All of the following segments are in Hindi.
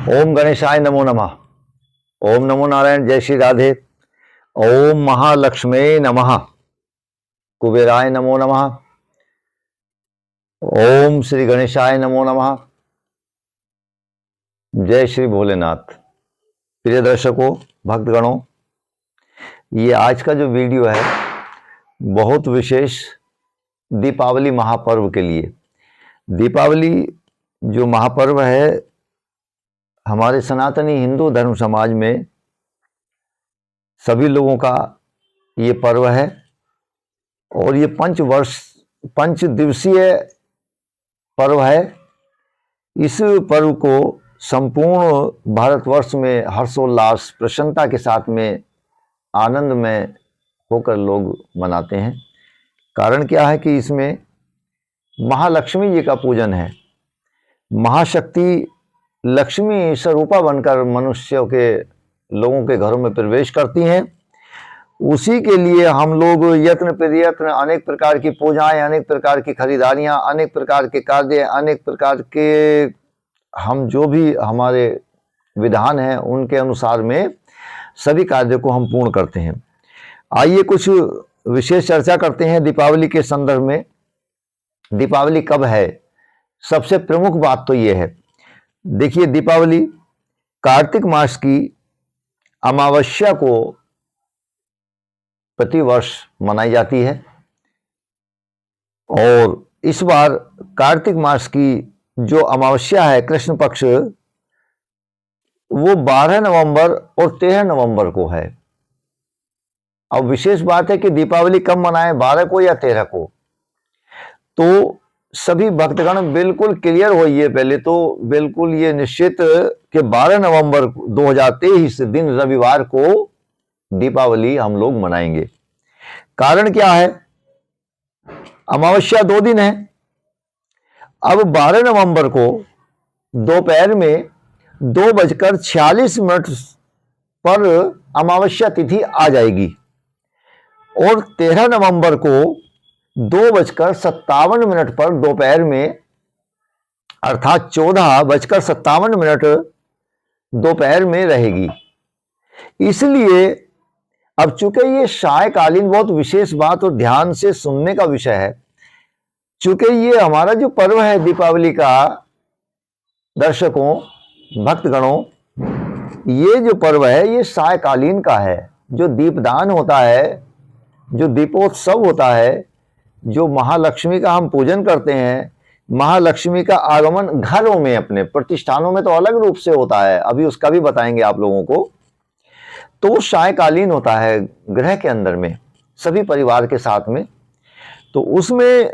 ओम गणेशाय नमो नमः। ओम नमो नारायण। जय श्री राधे। ओम महालक्ष्मी नमः। कुबेराय नमो नमः। ओम श्री गणेशाय नमो नमः। जय श्री भोलेनाथ। प्रिय दर्शकों, भक्तगणों, ये आज का जो वीडियो है बहुत विशेष दीपावली महापर्व के लिए। दीपावली जो महापर्व है हमारे सनातनी हिंदू धर्म समाज में सभी लोगों का ये पर्व है और ये पंच दिवसीय पर्व है। इस पर्व को संपूर्ण भारतवर्ष में हर्षोल्लास प्रसन्नता के साथ में आनंद में होकर लोग मनाते हैं। कारण क्या है कि इसमें महालक्ष्मी जी का पूजन है। महाशक्ति लक्ष्मी स्वरूपा बनकर मनुष्यों के लोगों के घरों में प्रवेश करती हैं। उसी के लिए हम लोग यत्न प्रयत्न, अनेक प्रकार की पूजाएं, अनेक प्रकार की खरीदारियां, अनेक प्रकार के कार्य, अनेक प्रकार के हम जो भी हमारे विधान हैं उनके अनुसार में सभी कार्यों को हम पूर्ण करते हैं। आइए कुछ विशेष चर्चा करते हैं दीपावली के संदर्भ में। दीपावली कब है? सबसे प्रमुख बात तो ये है, देखिए दीपावली कार्तिक मास की अमावस्या को प्रतिवर्ष मनाई जाती है और इस बार कार्तिक मास की जो अमावस्या है कृष्ण पक्ष, वो 12 नवंबर और 13 नवंबर को है। अब विशेष बात है कि दीपावली कब मनाएं, 12 को या 13 को। तो सभी भक्तगण बिल्कुल क्लियर होइए। पहले तो बिल्कुल ये निश्चित कि 12 नवंबर 2023 दिन रविवार को दीपावली हम लोग मनाएंगे। कारण क्या है? अमावस्या 2 दिन है। अब 12 नवंबर को दोपहर में 2:46 पर अमावस्या तिथि आ जाएगी और 13 नवंबर को 2:57 पर दोपहर में, अर्थात 14:57 दोपहर में रहेगी। इसलिए अब चूंकि ये सायकालीन, बहुत विशेष बात और ध्यान से सुनने का विषय है, चूंकि ये हमारा जो पर्व है दीपावली का, दर्शकों भक्तगणों, ये जो पर्व है ये सायकालीन का है। जो दीपदान होता है, जो दीपोत्सव होता है, जो महालक्ष्मी का हम पूजन करते हैं, महालक्ष्मी का आगमन घरों में, अपने प्रतिष्ठानों में तो अलग रूप से होता है, अभी उसका भी बताएंगे आप लोगों को। तो सायकालीन होता है गृह के अंदर में, सभी परिवार के साथ में। तो उसमें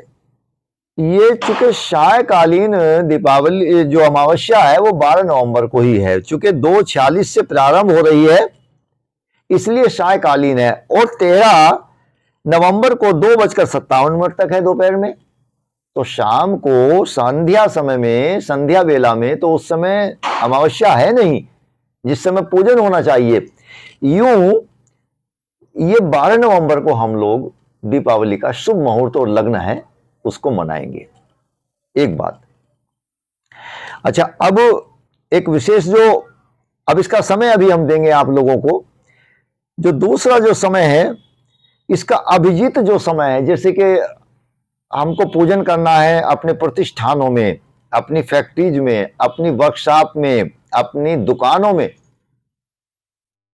ये चूंकि सायकालीन दीपावली जो अमावस्या है वो 12 नवंबर को ही है। चूंकि 2:46 से प्रारंभ हो रही है इसलिए सायकालीन है और 13 नवंबर को 2:57 तक है दोपहर में। तो शाम को संध्या समय में, संध्या बेला में, तो उस समय अमावस्या है नहीं जिस समय पूजन होना चाहिए। यूं ये 12 नवंबर को हम लोग दीपावली का शुभ मुहूर्त और लग्न है उसको मनाएंगे। एक बात। अच्छा, अब एक विशेष जो, अब इसका समय अभी हम देंगे आप लोगों को। जो दूसरा जो समय है इसका अभिजीत जो समय है, जैसे कि हमको पूजन करना है अपने प्रतिष्ठानों में, अपनी फैक्ट्रीज में, अपनी वर्कशॉप में, अपनी दुकानों में,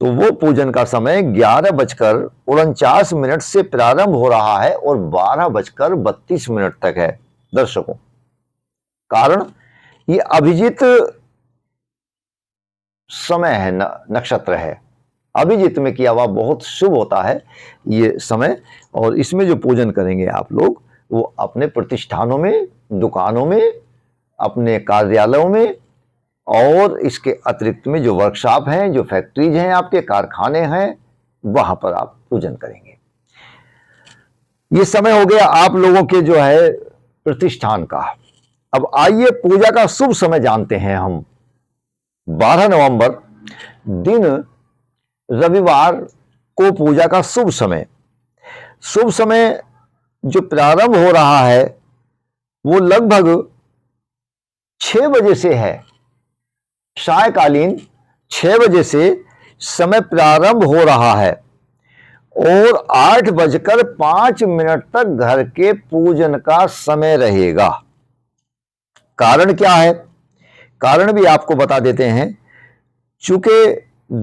तो वो पूजन का समय 11:49 से प्रारंभ हो रहा है और 12:32 तक है दर्शकों। कारण ये अभिजीत समय है, नक्षत्र है। अभिजीत में किया हुआ बहुत शुभ होता है ये समय। और इसमें जो पूजन करेंगे आप लोग वो अपने प्रतिष्ठानों में, दुकानों में, अपने कार्यालयों में, और इसके अतिरिक्त में जो वर्कशॉप हैं, जो फैक्ट्रीज हैं, आपके कारखाने हैं, वहां पर आप पूजन करेंगे। ये समय हो गया आप लोगों के जो है प्रतिष्ठान का। अब आइए पूजा का शुभ समय जानते हैं हम। 12 नवंबर दिन रविवार को पूजा का शुभ समय। शुभ समय जो प्रारंभ हो रहा है वो लगभग 6 बजे से है सायकालीन 6 बजे से समय प्रारंभ हो रहा है और 8:05 तक घर के पूजन का समय रहेगा। कारण क्या है? कारण भी आपको बता देते हैं। चूंकि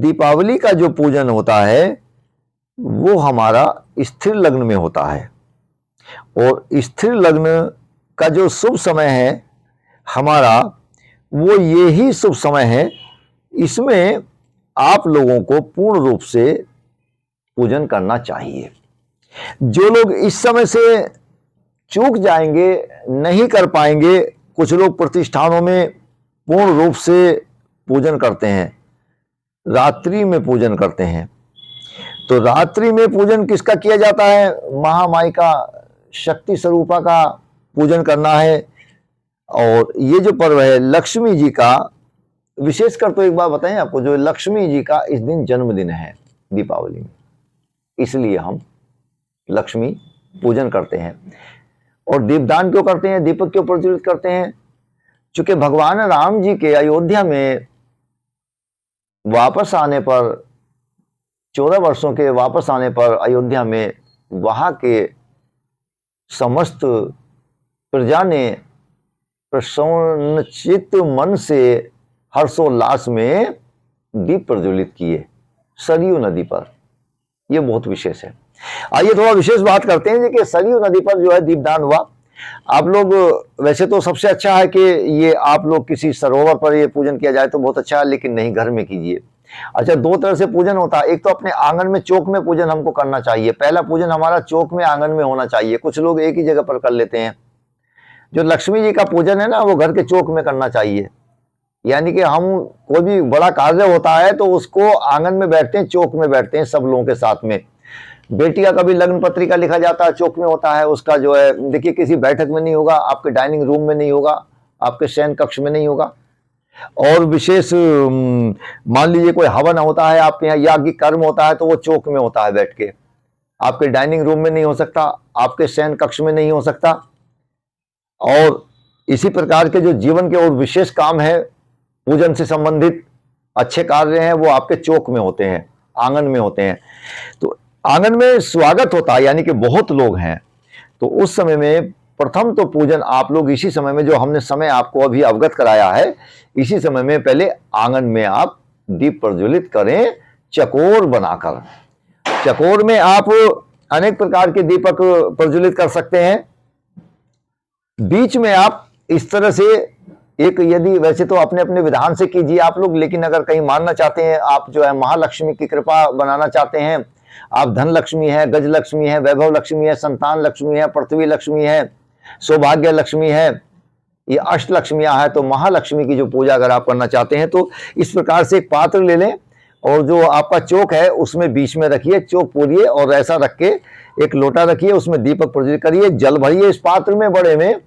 दीपावली का जो पूजन होता है वो हमारा स्थिर लग्न में होता है और स्थिर लग्न का जो शुभ समय है हमारा, वो यही शुभ समय है। इसमें आप लोगों को पूर्ण रूप से पूजन करना चाहिए। जो लोग इस समय से चूक जाएंगे, नहीं कर पाएंगे, कुछ लोग प्रतिष्ठानों में पूर्ण रूप से पूजन करते हैं, रात्रि में पूजन करते हैं। तो रात्रि में पूजन किसका किया जाता है? महामाई का, शक्ति स्वरूपा का पूजन करना है। और ये जो पर्व है लक्ष्मी जी का, विशेषकर तो एक बात बताएं आपको, जो लक्ष्मी जी का इस दिन जन्मदिन है दीपावली में, इसलिए हम लक्ष्मी पूजन करते हैं। और दीपदान क्यों करते हैं, दीपक क्यों प्रज्वलित करते हैं? चूंकि भगवान राम जी के अयोध्या में वापस आने पर, 14 वर्षों के वापस आने पर अयोध्या में वहां के समस्त प्रजा ने प्रसन्नचित्त मन से हर्षोल्लास में दीप प्रज्वलित किए सरयू नदी पर। यह बहुत विशेष है। आइए थोड़ा विशेष बात करते हैं कि सरयू नदी पर जो है दीपदान हुआ। आप लोग, वैसे तो सबसे अच्छा है कि ये आप लोग किसी सरोवर पर ये पूजन किया जाए तो बहुत अच्छा है, लेकिन नहीं, घर में कीजिए। अच्छा, 2 तरह से पूजन होता है। एक तो अपने आंगन में चौक में पूजन हमको करना चाहिए। पहला पूजन हमारा चौक में, आंगन में होना चाहिए। कुछ लोग एक ही जगह पर कर लेते हैं। जो लक्ष्मी जी का पूजन है ना, वो घर के चौक में करना चाहिए। यानी कि हम कोई भी बड़ा कार्य होता है तो उसको आंगन में बैठते हैं, चौक में बैठते हैं सब लोगों के साथ में। बेटी का कभी लग्न पत्रिका लिखा जाता है, चौक में होता है। उसका जो है देखिए, किसी बैठक में नहीं होगा, आपके डाइनिंग रूम में नहीं होगा, आपके शयन कक्ष में नहीं होगा। और विशेष मान लीजिए कोई हवन होता है आपके यहाँ, याज्ञिक कर्म होता है, तो वो चौक में होता है बैठ के। आपके डाइनिंग रूम में नहीं हो सकता, आपके शयन कक्ष में नहीं हो सकता। और इसी प्रकार के जो जीवन के और विशेष काम है, पूजन से संबंधित अच्छे कार्य हैं, वो आपके चौक में होते हैं, आंगन में होते हैं। तो आंगन में स्वागत होता है, यानी कि बहुत लोग हैं, तो उस समय में प्रथम तो पूजन आप लोग इसी समय में, जो हमने समय आपको अभी अवगत कराया है, इसी समय में पहले आंगन में आप दीप प्रज्वलित करें, चकोर बनाकर। चकोर में आप अनेक प्रकार के दीपक प्रज्वलित कर सकते हैं। बीच में आप इस तरह से एक, यदि वैसे तो अपने अपने विधान से कीजिए आप लोग, लेकिन अगर कहीं मानना चाहते हैं आप, जो है महालक्ष्मी की कृपा बनाना चाहते हैं आप, धन लक्ष्मी है, गज लक्ष्मी है, वैभव लक्ष्मी है, संतान लक्ष्मी है, पृथ्वी लक्ष्मी है, सौभाग्य लक्ष्मी है, ये अष्ट लक्ष्मियां हैं, तो महालक्ष्मी की जो पूजा अगर आप करना चाहते हैं तो इस प्रकार से एक पात्र ले लें और जो आपका चौक है उसमें बीच में रखिए, चौक पूरिए और ऐसा रख के एक लोटा रखिए, उसमें दीपक प्रज्वलित करिए, जल भरिए इस पात्र में बड़े में।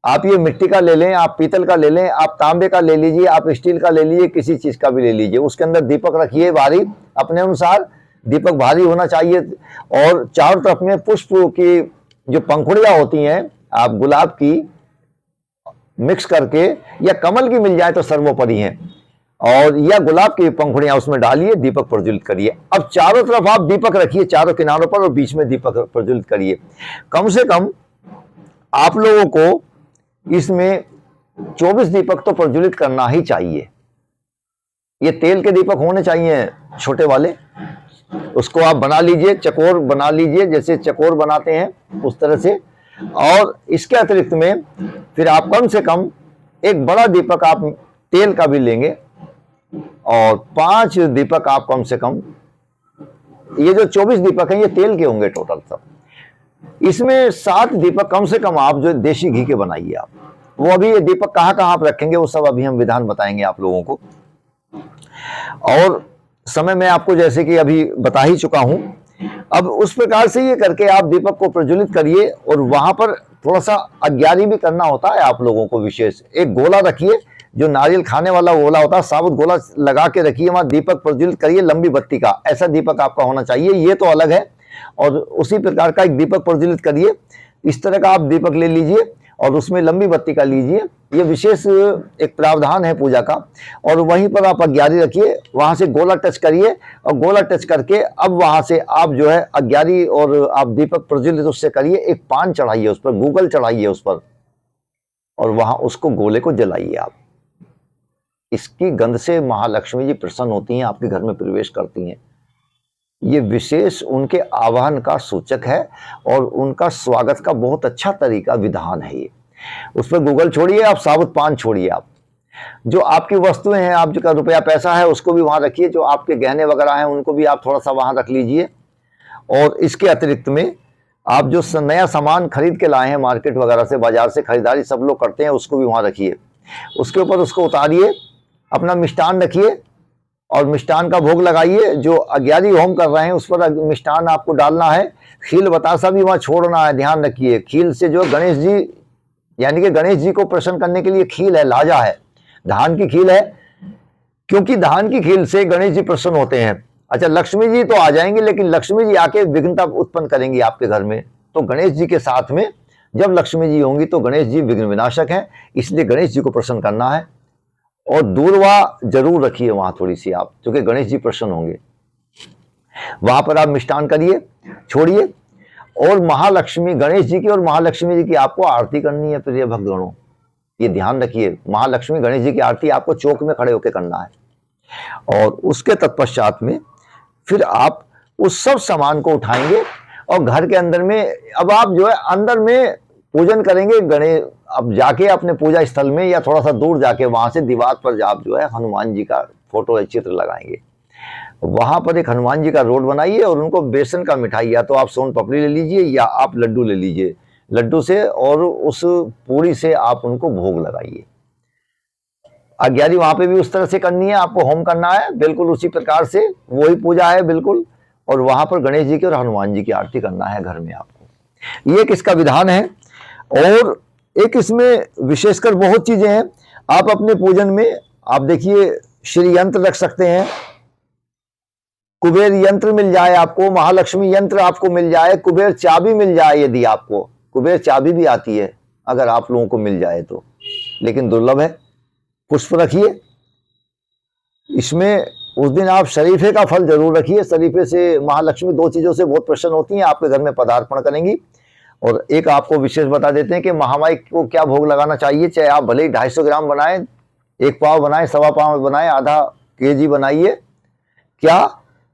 आप ये मिट्टी का ले लें, आप पीतल का ले लें, आप तांबे का ले लीजिए, आप स्टील का ले लीजिए, किसी चीज का भी ले लीजिए। उसके अंदर दीपक रखिए भारी, अपने अनुसार दीपक भारी होना चाहिए। और चारों तरफ में पुष्प की जो पंखुड़ियां होती हैं, आप गुलाब की मिक्स करके, या कमल की मिल जाए तो सर्वोपरि हैं, और या गुलाब की पंखुड़ियां उसमें डालिए, दीपक प्रज्वलित करिए। अब चारों तरफ आप दीपक रखिए, चारों किनारों पर, और बीच में दीपक प्रज्वलित करिए। कम से कम आप लोगों को इसमें 24 दीपक तो प्रज्वलित करना ही चाहिए। ये तेल के दीपक होने चाहिए छोटे वाले, उसको आप बना लीजिए, चकोर बना लीजिए, जैसे चकोर बनाते हैं उस तरह से। और इसके अतिरिक्त में फिर आप कम से कम एक बड़ा दीपक आप तेल का भी लेंगे, और 5 दीपक आप कम से कम, ये जो 24 दीपक हैं ये तेल के होंगे टोटल सब। इसमें 7 दीपक कम से कम आप जो देशी घी के बनाइए आप। वो अभी ये दीपक कहाँ कहाँ आप रखेंगे वो सब अभी हम विधान बताएंगे आप लोगों को। और समय मैं आपको जैसे कि अभी बता ही चुका हूं। अब उस प्रकार से ये करके आप दीपक को प्रज्वलित करिए, और वहां पर थोड़ा सा अज्ञानी भी करना होता है आप लोगों को। विशेष एक गोला रखिए, जो नारियल खाने वाला गोला होता है, साबुत गोला लगा के रखिए, वहां दीपक प्रज्वलित करिए लंबी बत्ती का, ऐसा दीपक आपका होना चाहिए, ये तो अलग है। और उसी प्रकार का एक दीपक प्रज्वलित करिए, इस तरह का आप दीपक ले लीजिए, और उसमें लंबी बत्ती का लीजिए। ये विशेष एक प्रावधान है पूजा का। और वहीं पर आप अग्यारी रखिए, वहां से गोला टच करिए और गोला टच करके अब वहां से आप जो है अग्यारी और आप दीपक प्रज्वलित उससे करिए, एक पान चढ़ाइए उस पर, गूगल चढ़ाइए उस पर और वहां उसको गोले को जलाइए आप। इसकी गंध से महालक्ष्मी जी प्रसन्न होती हैं, आपके घर में प्रवेश करती हैं। ये विशेष उनके आवाहन का सूचक है और उनका स्वागत का बहुत अच्छा तरीका विधान है ये। उस पर गूगल छोड़िए, आप साबुत पान छोड़िए। आप जो आपकी वस्तुएं हैं, आप जो रुपया पैसा है उसको भी वहां रखिए, जो आपके गहने वगैरह हैं उनको भी आप थोड़ा सा वहां रख लीजिए। और इसके अतिरिक्त में आप जो नया सामान खरीद के लाए हैं मार्केट वगैरह से, बाजार से खरीदारी सब लोग करते हैं, उसको भी वहां रखिए। उसके ऊपर उसको उतारिए, अपना मिष्ठान रखिए और मिष्ठान का भोग लगाइए। जो अग्यारी होम कर रहे हैं उस पर मिष्ठान आपको डालना है। खील बतासा भी वहां छोड़ना है, ध्यान रखिए। खील से जो गणेश जी, यानी कि गणेश जी को प्रसन्न करने के लिए खील है, लाजा है, धान की खील है, क्योंकि धान की खील से गणेश जी प्रसन्न होते हैं। अच्छा, लक्ष्मी जी तो आ जाएंगे, लेकिन लक्ष्मी जी आके विघ्नता उत्पन्न करेंगी आपके घर में। तो गणेश जी के साथ में जब लक्ष्मी जी होंगी तो गणेश जी विघ्न विनाशक हैं, इसलिए गणेश जी को प्रसन्न करना है। और दूर्वा जरूर रखिए वहां थोड़ी सी आप, क्योंकि गणेश जी प्रसन्न होंगे। वहां पर आप मिष्ठान करिए, छोड़िए। और महालक्ष्मी, गणेश जी की और महालक्ष्मी जी की आपको आरती करनी है प्रिय भक्तगणों, ये ध्यान रखिए। महालक्ष्मी गणेश जी की आरती आपको चौक में खड़े होकर करना है। और उसके तत्पश्चात में फिर आप उस सब सामान को उठाएंगे और घर के अंदर में अब आप जो है अंदर में पूजन करेंगे गणेश। अब जाके अपने पूजा स्थल में या थोड़ा सा दूर जाके वहां से दीवार पर आप जो है हनुमान जी का फोटो या चित्र लगाएंगे। वहां पर एक हनुमान जी का रोड बनाइए और उनको बेसन का मिठाई, या तो आप सोन पापड़ी ले लीजिए या आप लड्डू ले लीजिए, लड्डू से और उस पूरी से आप उनको भोग लगाइए। अग्यारी वहां पे भी उस तरह से करनी है, आपको होम करना है बिल्कुल उसी प्रकार से, वही पूजा है बिल्कुल। और वहां पर गणेश जी की और हनुमान जी की आरती करना है घर में आपको। ये किसका विधान है। और एक इसमें विशेषकर बहुत चीजें हैं। आप अपने पूजन में आप देखिए श्री यंत्र रख सकते हैं, कुबेर यंत्र मिल जाए आपको, महालक्ष्मी यंत्र आपको मिल जाए, कुबेर चाबी मिल जाए। यदि आपको कुबेर चाबी भी आती है अगर आप लोगों को मिल जाए तो, लेकिन दुर्लभ है। पुष्प रखिए इसमें। उस दिन आप शरीफे का फल जरूर रखिए। शरीफे से महालक्ष्मी दो चीजों से बहुत प्रसन्न होती हैं, आपके घर में पदार्पण करेंगी। और एक आपको विशेष बता देते हैं कि महामाई को क्या भोग लगाना चाहिए। चाहे आप भले ही 250 ग्राम बनाएं, 1 पाव बनाएं, 1.25 पाव बनाएं, आधा केजी बनाइए। क्या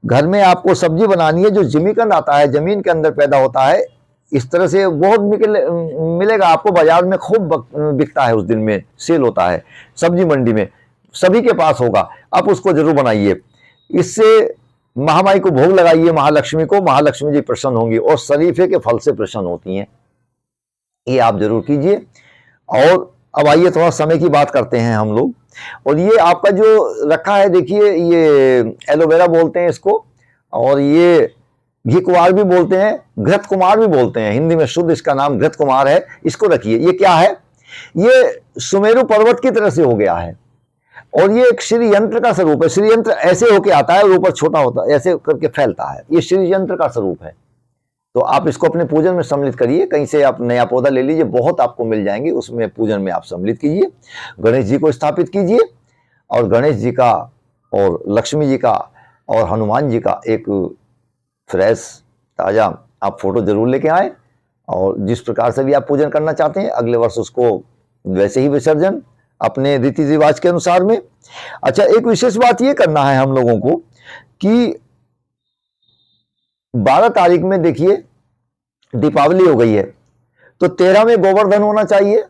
घर में आपको सब्जी बनानी है जो जिमीकंद आता है, जमीन के अंदर पैदा होता है, इस तरह से बहुत मिलेगा आपको, बाजार में खूब बिकता है, उस दिन में सेल होता है, सब्जी मंडी में सभी के पास होगा। आप उसको जरूर बनाइए, इससे महामाई को भोग लगाइए। महालक्ष्मी को, महालक्ष्मी जी प्रसन्न होंगी और शरीफे के फल से प्रसन्न होती हैं। ये आप जरूर कीजिए। और अब आइए थोड़ा समय की बात करते हैं हम लोग। और ये आपका जो रखा है देखिए, ये एलोवेरा बोलते हैं इसको, और ये घी कुमार भी बोलते हैं, घृत कुमार भी बोलते हैं, हिंदी में शुद्ध इसका नाम घृत कुमार है। इसको रखिए। ये क्या है, ये सुमेरु पर्वत की तरह से हो गया है और ये एक श्री यंत्र का स्वरूप है। श्री यंत्र ऐसे होके आता है और ऊपर छोटा होता है, ऐसे करके फैलता है, ये श्री यंत्र का स्वरूप है। तो आप इसको अपने पूजन में सम्मिलित करिए। कहीं से आप नया पौधा ले लीजिए, बहुत आपको मिल जाएंगे, उसमें पूजन में आप सम्मिलित कीजिए। गणेश जी को स्थापित कीजिए और गणेश जी का और लक्ष्मी जी का और हनुमान जी का एक फ्रेश ताजा आप फोटो जरूर लेके आए। और जिस प्रकार से भी आप पूजन करना चाहते हैं अगले वर्ष उसको वैसे ही विसर्जन अपने रीति रिवाज के अनुसार में। अच्छा, एक विशेष बात ये करना है हम लोगों को कि 12 तारीख में देखिए दीपावली हो गई है, तो 13 में गोवर्धन होना चाहिए,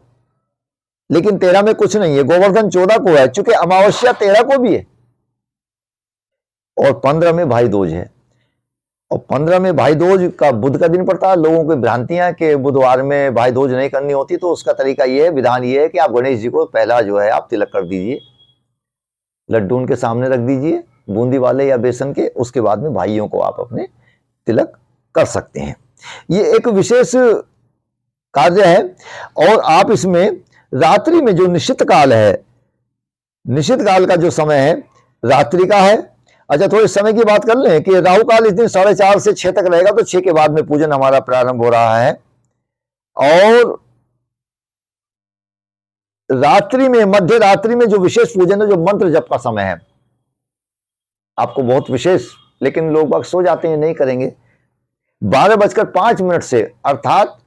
लेकिन 13 में कुछ नहीं है, गोवर्धन 14 को है, चूंकि अमावस्या 13 को भी है और 15 में भाई दूज है। और 15 में भाई दूज का बुध का दिन पड़ता है। लोगों की भ्रांतियां कि बुधवार में भाई दूज नहीं करनी होती, तो उसका तरीका ये है, विधान ये है कि आप गणेश जी को पहला जो है आप तिलक कर दीजिए, लड्डू उनके सामने रख दीजिए, बूंदी वाले या बेसन के। उसके बाद में भाइयों को आप अपने तिलक कर सकते हैं। ये एक विशेष कार्य है। और आप इसमें रात्रि में जो निश्चित काल है, निश्चित काल का जो समय है रात्रि का है। अच्छा, थोड़े समय की बात कर लें कि राहु काल इस दिन 4:30 से 6 तक रहेगा, तो 6 के बाद में पूजन हमारा प्रारंभ हो रहा है। और रात्रि में, मध्य रात्रि में जो विशेष पूजन है, जो मंत्र जप का समय है, आपको बहुत विशेष, लेकिन लोग बाग सो जाते हैं, नहीं करेंगे। 12:05 से, अर्थात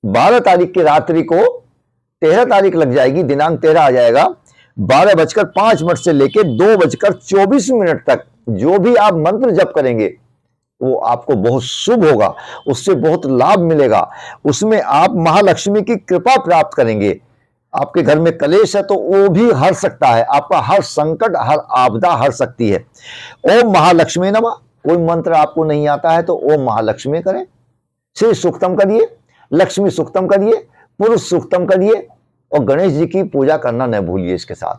12 तारीख की रात्रि को 13 तारीख लग जाएगी, दिनांक 13 आ जाएगा। 12:05 से लेके 2:24 तक जो भी आप मंत्र जप करेंगे वो आपको बहुत शुभ होगा, उससे बहुत लाभ मिलेगा, उसमें आप महालक्ष्मी की कृपा प्राप्त करेंगे। आपके घर में कलेश है तो वो भी हर सकता है, आपका हर संकट, हर आपदा हर सकती है। ओम महालक्ष्मी नमः। कोई मंत्र आपको नहीं आता है तो ओम महालक्ष्मी करें, श्री सूक्तम करिए, लक्ष्मी सूक्तम करिए, पुरुष सूक्तम करिए, और गणेश जी की पूजा करना न भूलिए। इसके साथ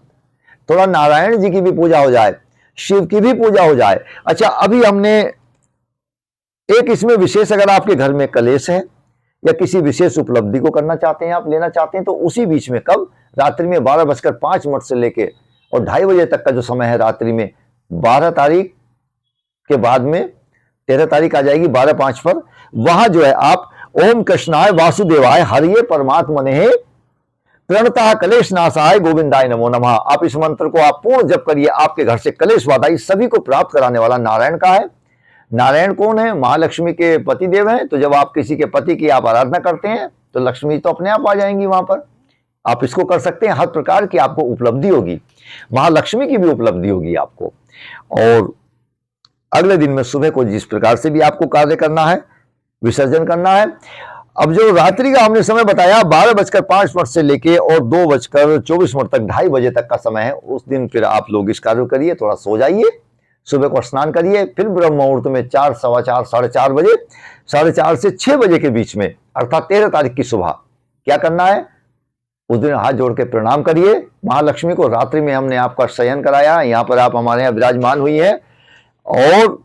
थोड़ा नारायण जी की भी पूजा हो जाए, शिव की भी पूजा हो जाए। अच्छा, अभी हमने एक इसमें विशेष, अगर आपके घर में कलेश है या किसी विशेष उपलब्धि को करना चाहते हैं, आप लेना चाहते हैं, तो उसी बीच में, कब, रात्रि में 12:05 से लेके और 2:30 बजे तक का जो समय है रात्रि में, 12 तारीख के बाद में 13 तारीख आ जाएगी 12:05 पर, वहां जो है आप ओम कृष्णाय वासुदेवाय हरिये परमात्मने प्रणतः कलेश नाशाय गोविंदाय नमो नमः। आप इस मंत्र को आप पूर्ण जप करिए, आपके घर से कलेश बाधा इस सभी को प्राप्त कराने वाला नारायण का है। नारायण कौन है? महालक्ष्मी के पति देव हैं। तो जब आप किसी के पति की आप आराधना करते हैं तो लक्ष्मी तो अपने आप आ जाएंगी वहां पर। आप इसको कर सकते हैं, हर प्रकार की आपको उपलब्धि होगी, महालक्ष्मी की भी उपलब्धि होगी आपको। और अगले दिन में सुबह को जिस प्रकार से भी आपको कार्य करना है, विसर्जन करना है। अब जो रात्रि का हमने समय बताया 12:05 से लेके और 2:24 तक, 2:30 बजे तक का समय है, उस दिन फिर आप लोग इस कार्य करिए, थोड़ा सो जाइए, सुबह को स्नान करिए, फिर ब्रह्म मुहूर्त में 4, सवा 4, 4:30 बजे, 4:30 से 6 बजे के बीच में, अर्थात 13 तारीख की सुबह क्या करना है, उस दिन हाथ जोड़ के प्रणाम करिए महालक्ष्मी को। रात्रि में हमने आपका शयन कराया, यहाँ पर आप हमारे यहाँ विराजमान हुई है, और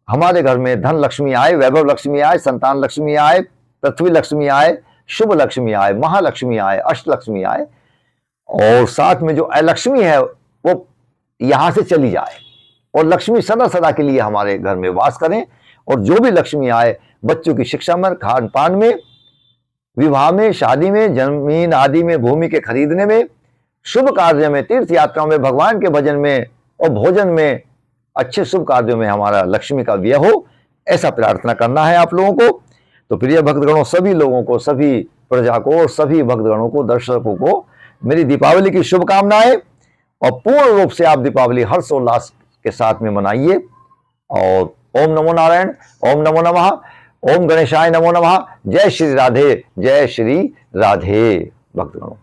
हमारे घर में धन लक्ष्मी आए, वैभव लक्ष्मी आए, संतान लक्ष्मी आए, पृथ्वी लक्ष्मी आए, शुभ लक्ष्मी आए, महालक्ष्मी आए, अष्ट लक्ष्मी आए, और साथ में जो अलक्ष्मी है वो यहां से चली जाए, और लक्ष्मी सदा सदा के लिए हमारे घर में वास करें। और जो भी लक्ष्मी आए, बच्चों की शिक्षा में, खान पान में, विवाह में, शादी में, जमीन आदि में, भूमि के खरीदने में, शुभ कार्य में, तीर्थ यात्राओं में, भगवान के भजन में और भोजन में, अच्छे शुभ कार्यों में हमारा लक्ष्मी का व्यय हो, ऐसा प्रार्थना करना है आप लोगों को। तो प्रिय भक्तगणों, सभी लोगों को, सभी प्रजा को और सभी भक्तगणों को, दर्शकों को मेरी दीपावली की शुभकामनाएं, और पूर्ण रूप से आप दीपावली हर्षोल्लास के साथ में मनाइए। और ओम नमो नारायण, ओम नमो नमः, ओम गणेशाय नमो नमः। जय श्री राधे, जय श्री राधे भक्तगणों।